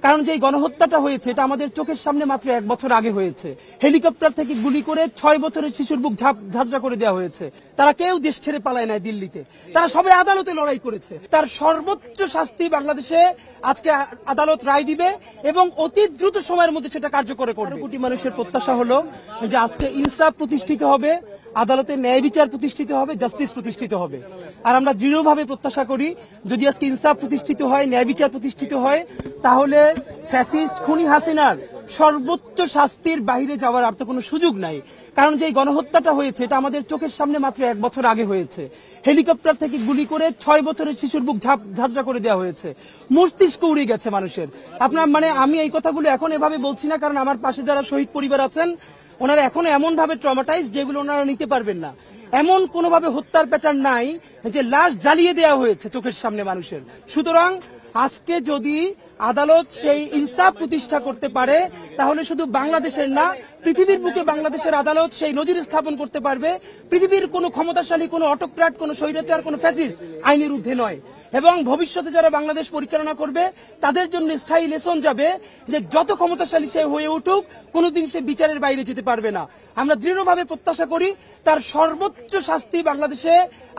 কারণ যে গণহত্যাটা হয়েছে এটা আমাদের চোখের সামনে মাত্র 1 বছর আগে হয়েছে। হেলিকপ্টার থেকে গুলি করে 6 বছরের শিশুর বুক ঝাঁঝরা করে দেওয়া হয়েছে। তারা কেউ দেশ ছেড়ে পালায় নাই দিল্লিতে, তারা সবাই আদালতে লড়াই করেছে। তার সর্বোচ্চ শাস্তি বাংলাদেশে আজকে আদালত রায় দিবে এবং অতি দ্রুত সময়ের মধ্যে সেটা কার্যকর করবে। কোটি মানুষের প্রত্যাশা হলো যে আজকে ইনসাফ প্রতিষ্ঠিত হবে, আদালতে ন্যায় বিচার প্রতিষ্ঠিত হবে, জাস্টিস প্রতিষ্ঠিত হবে। আর আমরা দৃঢ়ভাবে প্রত্যাশা করি যদি আজকে ইনসাফ প্রতিষ্ঠিত হয়, ন্যায় বিচার প্রতিষ্ঠিত হয়, তাহলে ফ্যাসিস্ট খুনি হাসিনার সর্বোচ্চ শাস্তির বাইরে যাওয়ার আর তো কোনো সুযোগ নাই। কারণ যে গণহত্যাটা হয়েছে এটা আমাদের চোখের সামনে মাত্র 1 বছর আগে হয়েছে। হেলিকপ্টার থেকে গুলি করে 6 বছরের শিশুর বুক ঝাঁঝরা করে দেওয়া হয়েছে। মস্তিষ্ক উড়ে গেছে মানুষের। আপনার আমি এই কথাগুলো এখন এভাবে বলছি না, কারণ আমার পাশে যারা শহীদ পরিবার আছেন ওনারা এখন এমন ভাবে ট্রমাটাইজ যেগুলো ওনারা নিতে পারবেন না। এমন কোনোভাবে হত্যার প্যাটার্ন নাই যে লাশ জ্বালিয়ে দেওয়া হয়েছে চোখের সামনে মানুষের। সুতরাং আজকে যদি আদালত সেই ইনসাফ প্রতিষ্ঠা করতে পারে তাহলে শুধু বাংলাদেশের না, পৃথিবীর বুকে বাংলাদেশের আদালত সেই নজির স্থাপন করতে পারবে। পৃথিবীর কোনো ক্ষমতাশালী, কোনো অটোক্র্যাট, কোনো স্বৈরাচার, কোনো ফ্যাসিস্ট আইনের ঊর্ধ্বে নয়। এবং ভবিষ্যতে যারা বাংলাদেশ পরিচালনা করবে তাদের জন্য স্থায়ী লেসন যাবে যে যত ক্ষমতাশালী সে হয়ে উঠুক কোনোদিন সে বিচারের বাইরে যেতে পারবে না। আমরা দৃঢ়ভাবে প্রত্যাশা করি তার সর্বোচ্চ শাস্তি বাংলাদেশে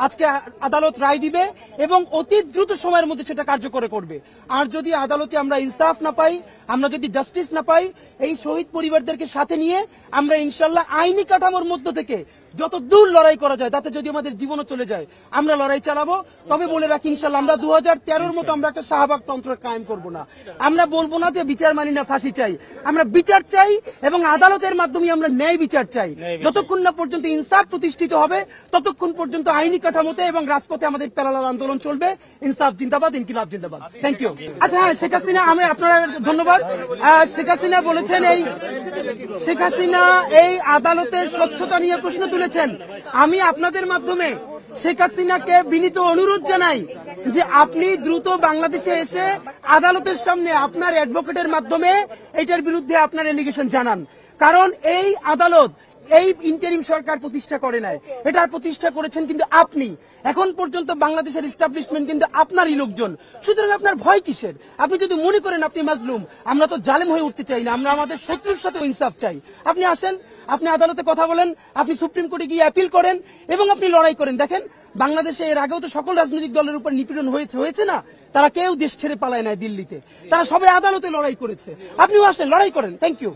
আজকে আদালত রায় দিবে এবং অতি দ্রুত সময়ের মধ্যে সেটা কার্যকর করবে। আর যদি আদালতে আমরা ইনসাফ না পাই, আমরা যদি জাস্টিস না পাই, এই শহীদ পরিবারদেরকে সাথে নিয়ে আমরা ইনশাল্লাহ আইনি কাঠামোর মধ্য থেকে যত দূর লড়াই করা যায়, তাতে যদি আমাদের জীবনও চলে যায় আমরা লড়াই চালাবো। তবে বলে রাখি ইনশাল্লাহ আমরা 2013-র মতো আমরা একটা শাহবাগ তন্ত্র কায়েম করব না। আমরা বলবো না যে বিচার মানি না, ফাঁসি চাই। আমরা বিচার চাই এবং আদালতের মাধ্যমে আমরা ন্যায় বিচার চাই। যতক্ষণ না পর্যন্ত ইনসাফ প্রতিষ্ঠিত হবে ততক্ষণ পর্যন্ত আইনি কাঠামোতে এবং রাজপথে আমাদের প্যারালাল আন্দোলন চলবে। ইনসাফ জিন্দাবাদ, ইনকিলাব জিন্দাবাদ। Thank you. আচ্ছা হ্যাঁ, শেখ হাসিনা, আমি আপনারা ধন্যবাদ। শেখ হাসিনা বলেছেন শেখ হাসিনা এই আদালতের স্বচ্ছতা নিয়ে প্রশ্ন তুলেছেন। আমি আপনাদের মাধ্যমে শেখ হাসিনাকে বিনীত অনুরোধ জানাই যে আপনি দ্রুত বাংলাদেশে এসে আদালতের সামনে আপনার অ্যাডভোকেটের মাধ্যমে এটার বিরুদ্ধে আপনার এলিগেশন জানান। কারণ এই আদালত এই ইন্টারিম সরকার প্রতিষ্ঠা করে নাই, এটার প্রতিষ্ঠা করেছেন কিন্তু আপনি। এখন পর্যন্ত বাংলাদেশের এস্টাবলিশমেন্ট কিন্তু আপনারই লোকজন। সুতরাং আপনার ভয় কিসের? আপনি যদি মনে করেন আপনি মাজলুম, আমরা তো জালেম হয়ে উঠতে চাই না, আমরা আমাদের শত্রুর সাথে ইনসাফ চাই। আপনি আসেন, আপনি আদালতে কথা বলেন, আপনি সুপ্রিম কোর্টে গিয়ে অ্যাপিল করেন এবং আপনি লড়াই করেন। দেখেন বাংলাদেশে এর আগেও তো সকল রাজনৈতিক দলের উপর নিপীড়ন হয়েছে না? তারা কেউ দেশ ছেড়ে পালায় নাই দিল্লিতে, তারা সবাই আদালতে লড়াই করেছে। আপনিও আসেন, লড়াই করেন। Thank you.